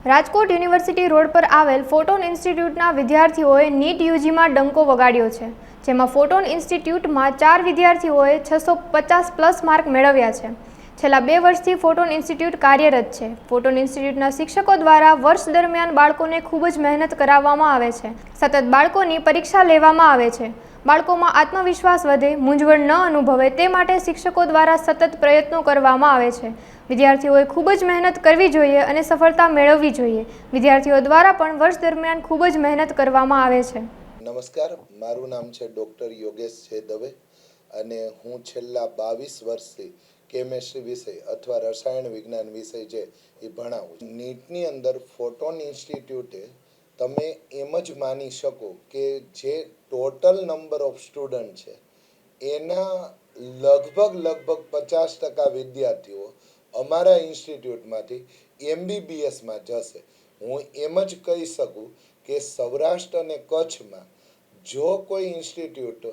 Rajkot university road પર આવેલ photon ઇન્સ્ટિટ્યૂટના વિદ્યાર્થીઓએ નીટ યુજીમાં ડંકો વગાડ્યો છે, જેમાં ફોટોન ઇન્સ્ટિટ્યૂટમાં 4 વિદ્યાર્થીઓએ 650+ માર્ક મેળવ્યા છે. છેલ્લા 2 વર્ષથી ફોટોન ઇન્સ્ટિટ્યૂટ કાર્યરત છે. ફોટોન ઇન્સ્ટિટ્યૂટના શિક્ષકો દ્વારા વર્ષ દરમિયાન બાળકોને ખૂબ જ મહેનત કરાવવામાં આવે છે. સતત બાળકોની પરીક્ષા લેવામાં આવે છે. બાળકોમાં આત્મવિશ્વાસ વધે, મૂંઝવણ ન અનુભવે તે માટે શિક્ષકો દ્વારા સતત પ્રયત્નો કરવામાં આવે છે. વિદ્યાર્થીઓએ ખૂબ જ મહેનત કરવી જોઈએ અને સફળતા મેળવવી જોઈએ. વિદ્યાર્થીઓ દ્વારા પણ વર્ષ દરમિયાન ખૂબ જ મહેનત કરવામાં આવે છે. નમસ્કાર, મારું નામ છે ડૉક્ટર યોગેશ છે દવે અને હું છેલ્લા 22 વર્ષથી કેમેસ્ટ્રી વિષય અથવા રસાયણ વિજ્ઞાન વિષય છે એ ભણાવું છું. નીટની અંદર ફોટોન ઇન્સ્ટિટ્યૂટે તમે એમ જ માની શકો કે જે ટોટલ નંબર ઓફ સ્ટુડન્ટ છે એના લગભગ 50% વિદ્યાર્થીઓ અમારા ઇન્સ્ટિટ્યૂટમાંથી MBBSમાં જશે. હું એમ જ કહી શકું કે સૌરાષ્ટ્ર અને કચ્છમાં જો કોઈ ઇન્સ્ટિટ્યૂટ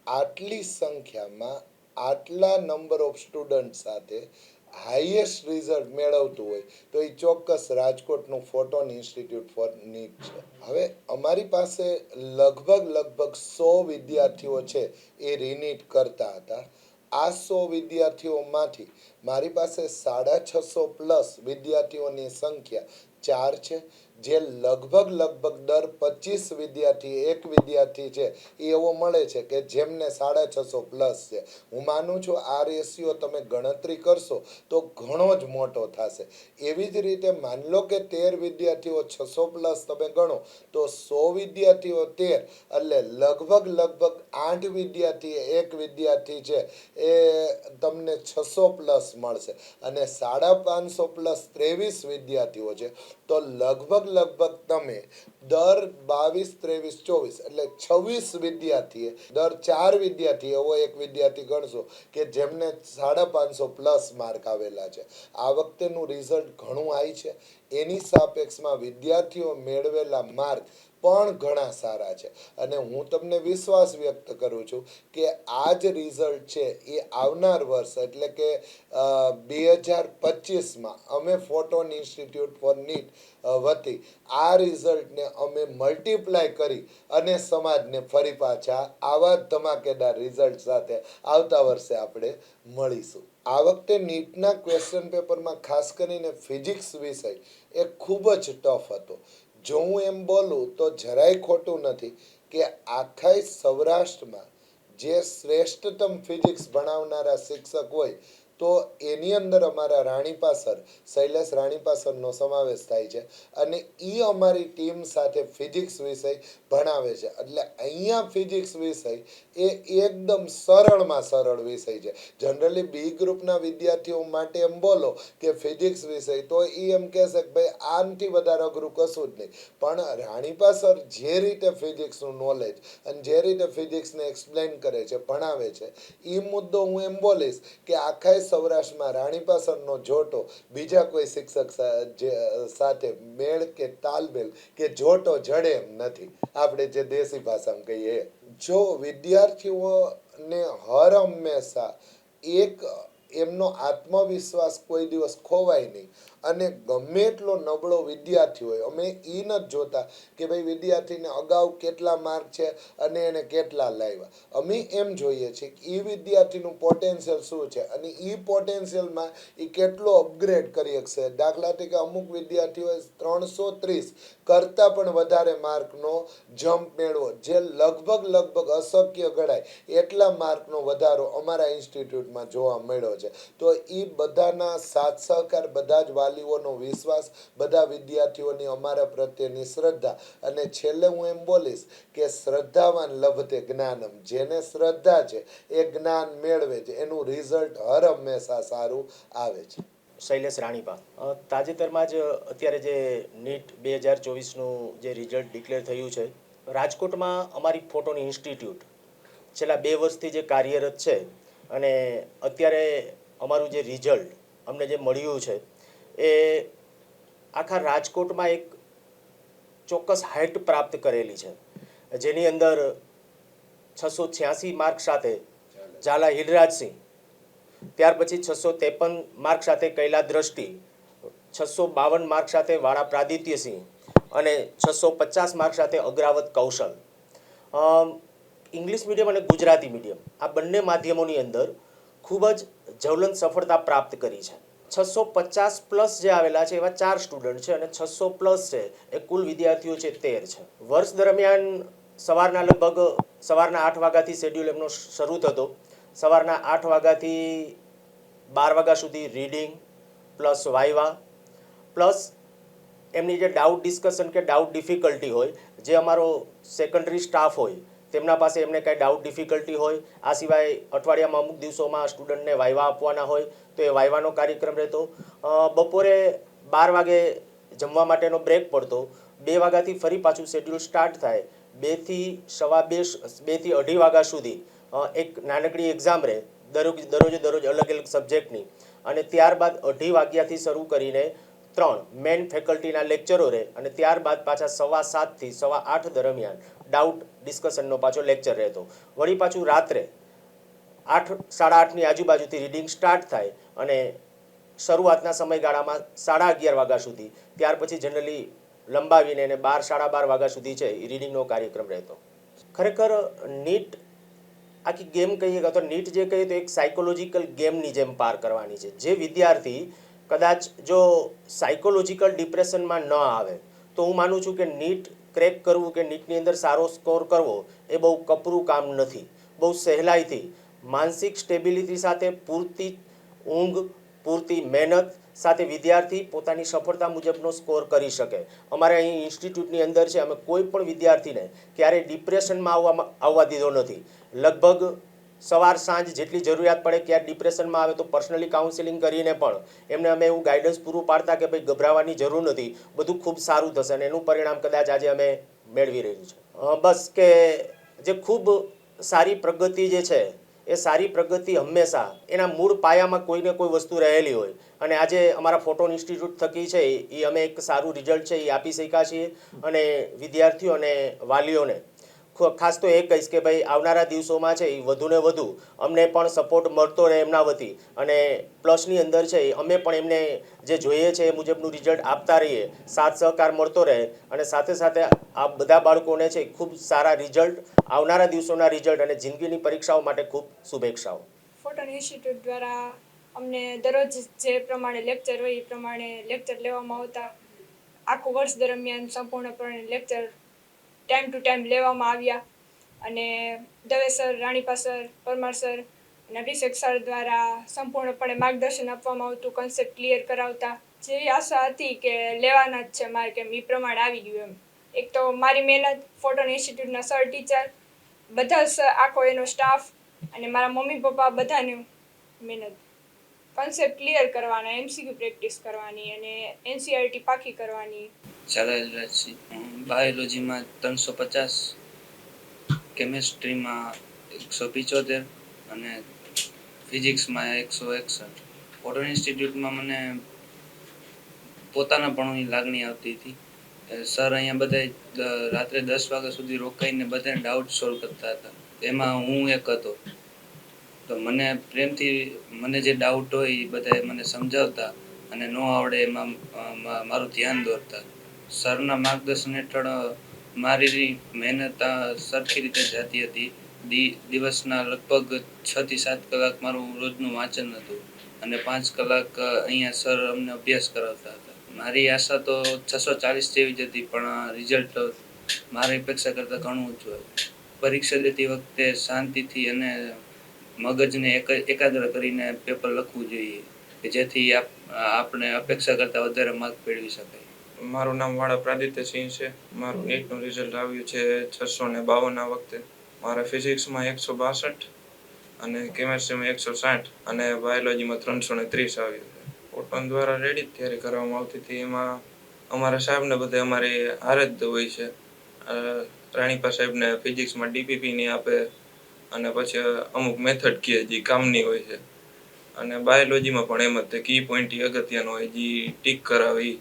આટલી સંખ્યામાં આટલા નંબર ઓફ સ્ટુડન્ટ સાથે હાઈએસ્ટ રિઝલ્ટ મેળવતું હોય તો એ ચોક્કસ રાજકોટનું ફોટોન ઇન્સ્ટિટ્યૂટ ફોર નીટ છે. હવે અમારી પાસે લગભગ 100 વિદ્યાર્થીઓ છે એ રીનીટ કરતા હતા. આ 100 વિદ્યાર્થીઓમાંથી મારી પાસે 650+ વિદ્યાર્થીઓની સંખ્યા 4 છે, જે લગભગ દર 25 વિદ્યાર્થી એક વિદ્યાર્થી છે એવો મળે છે કે જેમને 650+ છે. હું માનું છું આ રેશિયો તમે ગણતરી કરશો તો ઘણો જ મોટો થશે. એવી જ રીતે માની લો કે 13 વિદ્યાર્થીઓ 600+ તમે ગણો તો 100 વિદ્યાર્થીઓ 13 એટલે લગભગ 8 વિદ્યાર્થી એક વિદ્યાર્થી છે એ તમને 600+ મળશે અને 550+ 23 વિદ્યાર્થીઓ છે તો લગભગ તમે દર 22, 23, 24 એટલે 26 વિદ્યાર્થીએ દર 4 વિદ્યાર્થી એવો એક વિદ્યાર્થી ગણશો કે જેમને 550+ માર્ક આવેલા છે. આ વખતેનું રિઝલ્ટ ઘણું હાઈ છે. એની સાપેક્ષમાં વિદ્યાર્થીઓ મેળવેલા માર્ક પણ ઘણા સારા છે અને હું તમને વિશ્વાસ વ્યક્ત કરું છું કે આ જ રિઝલ્ટ છે એ આવનાર વર્ષ એટલે કે 2025માં અમે ફોટોન ઇન્સ્ટિટ્યૂટ ફોર નીટ વતી આ રિઝલ્ટને અમે મલ્ટીપ્લાય કરી અને સમાજને ફરી પાછા આવા ધમાકેદાર રિઝલ્ટ સાથે આવતા વર્ષે આપણે મળીશું. આ વખતે નીટના ક્વેશ્ચન પેપરમાં ખાસ કરીને ફિઝિક્સ વિષય એ ખૂબ જ ટફ હતો. જો હું એમ બોલું તો જરાય ખોટું નથી કે આખા સૌરાષ્ટ્રમાં જે શ્રેષ્ઠતમ ફિઝિક્સ ભણાવનારા શિક્ષક હોય તો એની અંદર અમારા રાણીપા સર, શૈલેષ રાણીપા સરનો સમાવેશ થાય છે અને એ અમારી ટીમ સાથે ફિઝિક્સ વિષય ભણાવે છે. એટલે અહીંયા ફિઝિક્સ વિષય એ એકદમ સરળમાં સરળ વિષય છે. જનરલી બી ગ્રુપના વિદ્યાર્થીઓ માટે એમ બોલો કે ફિઝિક્સ વિષય તો એ એમ કહેશે કે ભાઈ આનાથી વધારે અઘરું કશું જ નહીં, પણ રાણીપા સર જે રીતે ફિઝિક્સનું નોલેજ અને જે રીતે ફિઝિક્સને એક્સપ્લેન કરે છે, ભણાવે છે, એ મુદ્દો હું એમ બોલીશ કે આખા સૌરાષ્ટ્રમાં રાણીપા સરનો જોટો બીજા કોઈ શિક્ષક સાથે મેળ કે તાલમેલ કે જોટો જડે એમ નથી. આપણે જે દેશી ભાષામાં કહીએ, જો વિદ્યાર્થીઓને હર હંમેશા એક એમનો આત્મવિશ્વાસ કોઈ દિવસ ખોવાય નહીં અને ગમે એટલો નબળો વિદ્યાર્થી હોય, અમે એ નથી જોતા કે ભાઈ વિદ્યાર્થીને અગાઉ કેટલા માર્ક છે અને એને કેટલા લાવ્યા. અમે એમ જોઈએ છીએ કે એ વિદ્યાર્થીનું પોટેન્શિયલ શું છે અને એ પોટેન્શિયલમાં એ કેટલો અપગ્રેડ કરી શકશે. દાખલા તરીકે અમુક વિદ્યાર્થીઓએ 330 કરતાં પણ વધારે માર્કનો જમ્પ મેળવો, જે લગભગ અશક્ય ગણાય એટલા માર્કનો વધારો અમારા ઇન્સ્ટિટ્યૂટમાં જોવા મળ્યો છે. તો એ બધાના સાથ સહકાર, બધા જ વાલીઓનો વિશ્વાસ, બધા વિદ્યાર્થીઓની અમારા પ્રત્યેની શ્રદ્ધા અને છેલ્લે હું એમ બોલીશ કે શ્રદ્ધાવાન લભતે જ્ઞાનમ, જેને શ્રદ્ધા છે એ જ્ઞાન મેળવે છે, એનું રિઝલ્ટ હર હંમેશા સારું આવે છે. શૈલેષ રાણીપા, તાજેતરમાં જ અત્યારે જે નીટ 2024નું જે રિઝલ્ટ ડિક્લેર થયું છે, રાજકોટમાં અમારી ફોટોન ઇન્સ્ટિટ્યૂટ છેલ્લા 2 વર્ષથી જે કાર્યરત છે અને અત્યારે અમારું જે રિઝલ્ટ અમને જે મળ્યું છે એ આખા રાજકોટમાં એક ચોક્કસ હાઇટ પ્રાપ્ત કરેલી છે, જેની અંદર 686 માર્ક સાથે ઝાલા હિલરાજસિંહ, ત્યાર પછી 653 માર્ક સાથે કૈલા દ્રષ્ટિ, 652 માર્ક સાથે વાળા પ્રાદિત્યસિંહ અને 650 માર્ક સાથે અગ્રાવત કૌશલ. ઇંગ્લિશ મીડિયમ અને ગુજરાતી મીડિયમ આ બંને માધ્યમોની અંદર ખૂબ જ જ્વલંત સફળતા પ્રાપ્ત કરી છે. 650 પ્લસ જે આવેલા છે એવા 4 સ્ટુડન્ટ છે અને 600 પ્લસ છે એ કુલ વિદ્યાર્થીઓ છે 13 છે. વર્ષ દરમિયાન સવારના લગભગ સવારના 8 વાગ્યાથી શેડ્યુલ એમનો શરૂ થતો. સવારના 8 વાગ્યાથી 12 વાગ્યા સુધી રીડિંગ પ્લસ વાઇવા પ્લસ એમની જે ડાઉટ ડિસ્કશન કે ડાઉટ ડિફિકલ્ટી હોય, જે અમારો સેકન્ડરી સ્ટાફ હોય તેમના પાસે એમને કાંઈ ડાઉટ ડિફિકલ્ટી હોય, આ સિવાય અઠવાડિયામાં અમુક દિવસોમાં સ્ટુડન્ટને વાઇવા આપવાના હોય તો એ વાઇવાનો કાર્યક્રમ રહેતો. બપોરે 12 વાગે જમવા માટેનો બ્રેક પડતો. 2 વાગ્યાથી ફરી પાછું શેડ્યુલ સ્ટાર્ટ થાય. 2 થી 2:30 વાગ્યા સુધી એક નાનકડી એક્ઝામ રહે દરરોજે અલગ અલગ સબ્જેક્ટની, અને ત્યારબાદ 2:30 વાગ્યાથી શરૂ કરીને 3 મેન ફેકલ્ટીના લેક્ચરો રહે અને ત્યારબાદ પાછા 7:15 થી 8:15 દરમિયાન ડાઉટ ડિસ્કશનનો પાછો લેક્ચર રહેતો. વળી પાછું રાત્રે 8 સાડા 8ની આજુબાજુથી રીડિંગ સ્ટાર્ટ થાય અને શરૂઆતના સમયગાળામાં 11:30 વાગ્યા સુધી, ત્યાર પછી જનરલી લંબાવીને એને 12 સાડા 12 વાગ્યા સુધી છે એ રીડિંગનો કાર્યક્રમ રહેતો. ખરેખર નીટ આખી ગેમ કહીએ તો નીટ જે કહીએ તો એક સાયકોલોજીકલ ગેમની જેમ પાર કરવાની છે. જે વિદ્યાર્થી કદાચ જો સાયકોલોજીકલ ડિપ્રેશનમાં ન આવે તો હું માનું છું કે નીટ ક્રેક કરવું કે નીટની અંદર સારો સ્કોર કરવો એ બહુ કપરું કામ નથી. બહુ સહેલાઈથી માનસિક સ્ટેબિલિટી સાથે પૂરતી ઊંઘ, પૂરતી મહેનત સાથે વિદ્યાર્થી પોતાની સફળતા મુજબનો સ્કોર કરી શકે. અમારે અહીં ઇન્સ્ટિટ્યૂટની અંદર છે, અમે કોઈ પણ વિદ્યાર્થીને ક્યારેય ડિપ્રેશનમાં આવવા દીધો નથી. લગભગ સવાર સાંજ જેટલી જરૂરિયાત પડે ક્યાંક ડિપ્રેશનમાં આવે તો પર્સનલી કાઉન્સેલિંગ કરીને પણ એમને અમે એવું ગાઈડન્સ પૂરું પાડતા કે ભાઈ ગભરાવાની જરૂર નથી, બધું ખૂબ સારું થશે, અને એનું પરિણામ કદાચ આજે અમે મેળવી રહ્યું છે. બસ કે જે ખૂબ સારી પ્રગતિ જે છે એ સારી પ્રગતિ હંમેશા એના મૂળ પાયામાં કોઈને કોઈ વસ્તુ રહેલી હોય, અને આજે અમારા ફોટોન ઇન્સ્ટિટ્યૂટ થકી છે એ અમે એક સારું રિઝલ્ટ છે એ આપી શક્યા છીએ. અને વિદ્યાર્થીઓ અને વાલીઓને ખાસ તો એ કહીશ કે ભાઈ આવનારા દિવસોમાં છે એ વધુને વધુ અમને પણ સપોર્ટ મળતો રહે એમના વતી, અને પ્લસની અંદર છે અમે પણ એમને જે જોઈએ છે એ મુજબનું રિઝલ્ટ આપતા રહીએ, સાથ સહકાર મળતો રહે, અને સાથે સાથે આ બધા બાળકોને છે ખૂબ સારા રિઝલ્ટ, આવનારા દિવસોના રિઝલ્ટ અને જિંદગીની પરીક્ષાઓ માટે ખૂબ શુભેચ્છાઓ. ફોટોન ઇન્સ્ટિટ્યૂટ દ્વારા અમને દરરોજ જે પ્રમાણે લેક્ચર હોય એ પ્રમાણે લેક્ચર લેવામાં આવતા. આખું વર્ષ દરમિયાન સંપૂર્ણપણે લેક્ચર ટાઈમ ટુ ટાઈમ લેવામાં આવ્યા, અને Dave sir, Ranipa sir, Parmar sir અને અભિષેક સર દ્વારા સંપૂર્ણપણે માર્ગદર્શન આપવામાં આવતું, કન્સેપ્ટ ક્લિયર કરાવતા. જેવી આશા હતી કે લેવાના જ છે મારે, કેમ એ પ્રમાણે આવી ગયું એમ. એક તો મારી મહેનત, ફોટોન ઇન્સ્ટિટ્યૂટના સર, ટીચર બધા આખો એનો સ્ટાફ અને મારા મમ્મી પપ્પા બધાની મહેનત. કન્સેપ્ટ ક્લિયર કરવાના, MCQ પ્રેક્ટિસ કરવાની અને NCERT પાકી કરવાની. ચાલાજી બાયોલોજીમાં 350, કેમેસ્ટ્રીમાં 175 અને ફિઝિક્સમાં 161. ફોટોન ઇન્સ્ટિટ્યૂટમાં મને પોતાના ભણવાની લાગણી આવતી હતી. સર અહીંયા બધા રાત્રે 10 વાગ્યા સુધી રોકાઈને બધાને ડાઉટ સોલ્વ કરતા હતા, એમાં હું એક હતો. તો મને પ્રેમથી મને જે ડાઉટ હોય એ બધા મને સમજાવતા અને ન આવડે એમાં મારું ધ્યાન દોરતા. સરના માર્ગદર્શન હેઠળ મારી મહેનત સરખી રીતે જતી હતી. દિવસના લગભગ 6 થી 7 કલાક મારું રોજનું વાંચન હતું અને 5 કલાક અહીંયા સર અમને અભ્યાસ કરાવતા હતા. મારી આશા તો 640 જેવી જ હતી, પણ રિઝલ્ટ મારી અપેક્ષા કરતાં ઘણું ઊંચું હતું. પરીક્ષા દેતી વખતે શાંતિથી અને મગજને એકાગ્ર કરીને પેપર લખવું જોઈએ કે જેથી આપણે અપેક્ષા કરતાં વધારે માર્ક મેળવી શકાય. મારું નામ વાળા પ્રાદિત્યસિંહ છે. મારું નીટનું રિઝલ્ટ આવ્યું છે 652 વખતે. મારા ફિઝિક્સમાં 162 અને કેમેસ્ટ્રીમાં 160 અને બાયોલોજીમાં 330 આવ્યું છે. ફોટોન દ્વારા રેડી તૈયારી કરવામાં આવતી હતી. એમાં અમારા સાહેબને બધા અમારી હારે જ હોય છે. રાણીપા સાહેબને ફિઝિક્સમાં DPPની આપે અને પછી અમુક મેથડ કહે જે કામની હોય છે, અને બાયોલોજીમાં પણ એમ જ તે કી પોઈન્ટ અગત્યનો હોય જે ટીક કરાવી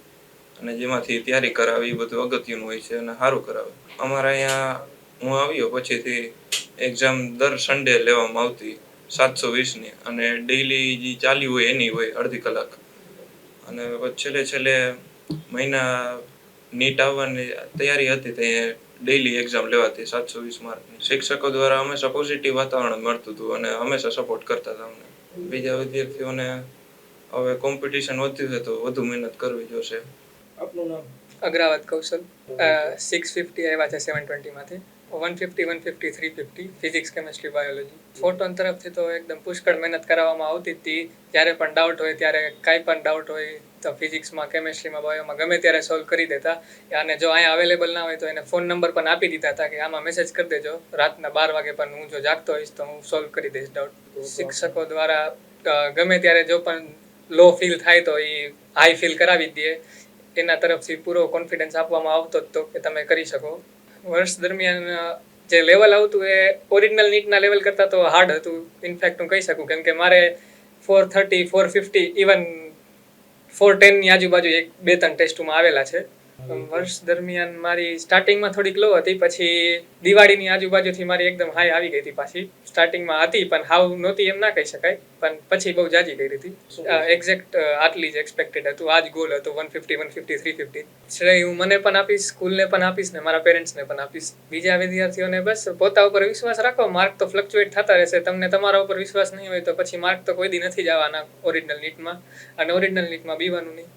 અને જેમાંથી તૈયારી કરાવી એ બધું અગત્યનું હોય છે અને સારું કરાવે. અમારા અહીંયા હું આવ્યો પછીથી એક્ઝામ દર સન્ડે લેવામાં આવતી 720ની, અને ડેઈલી જે ચાલી હોય એની હોય અડધી કલાક, અને છેલ્લે મહિના નીટ આવવાની તૈયારી હતી તે ડેઈલી એક્ઝામ લેવાતી 720 માર્કની. શિક્ષકો દ્વારા હંમેશા પોઝિટિવ વાતાવરણ મળતું હતું અને હંમેશા સપોર્ટ કરતા હતા અમને. બીજા વિદ્યાર્થીઓને હવે કોમ્પિટિશન વધ્યું છે તો વધુ મહેનત કરવી જોશે. આપનું નામ? અગ્રાવત કૌશલ. 650 આવ્યા છે 720માંથી. 150, 150, 350 ફિઝિક્સ, કેમેસ્ટ્રી, બાયોલોજી. ફોટોન તરફથી તો એકદમ પુષ્કળ મહેનત કરાવવામાં આવતી હતી. જ્યારે પણ ડાઉટ હોય ત્યારે કાંઈ પણ ડાઉટ હોય તો ફિઝિક્સમાં, કેમેસ્ટ્રીમાં, બાયોમાં ગમે ત્યારે સોલ્વ કરી દેતા. અને જો અહીંયા અવેલેબલ ના હોય તો એને ફોન નંબર પણ આપી દીધા હતા કે આમાં મેસેજ કરી દેજો, રાતના 12 વાગે પણ હું જો જાગતો હોઈશ તો હું સોલ્વ કરી દઈશ ડાઉટ. શિક્ષકો દ્વારા ગમે ત્યારે જો પણ લો ફીલ થાય તો એ હાઈ ફીલ કરાવી જ દે. એના તરફથી પૂરો કોન્ફિડન્સ આપવામાં આવતો જ તો કે તમે કરી શકો. વર્ષ દરમિયાન જે લેવલ આવતું એ ઓરિજિનલ નીટના લેવલ કરતાં તો હાર્ડ હતું. ઇનફેક્ટ હું કહી શકું, કેમ કે મારે 430, 450, ઇવન 410 ની આજુબાજુ 2-3 ટેસ્ટોમાં આવેલા છે. વર્ષ દરમિયાન મારી સ્ટાર્ટિંગમાં થોડીક લો હતી, પછી દિવાળીની આજુબાજુથી મારી એકદમ હાઈ આવી ગઈ હતી પાછી. સ્ટાર્ટિંગમાં હતી પણ હાવ નહોતી એમ ના કહી શકાય, પણ પછી બહુ જાજી ગઈ હતી. એક્ઝેક્ટ આટલી જ એક્સપેક્ટેડ હતું, આ જ ગોલ હતો 150, 150, 350. શ્રેય હું મને પણ આપીશ, સ્કૂલને પણ આપીશ ને મારા પેરેન્ટ્સને પણ આપીશ. બીજા વિદ્યાર્થીઓને બસ પોતા ઉપર વિશ્વાસ રાખો. માર્ક તો ફ્લક્ચ્યુએટ થતા રહેશે. તમને તમારા ઉપર વિશ્વાસ નહીં હોય તો પછી માર્ક તો કોઈ દી નથી જવાના ઓરિજિનલ નીટમાં, અને ઓરિજિનલ નીટમાં બીવાનું નહીં.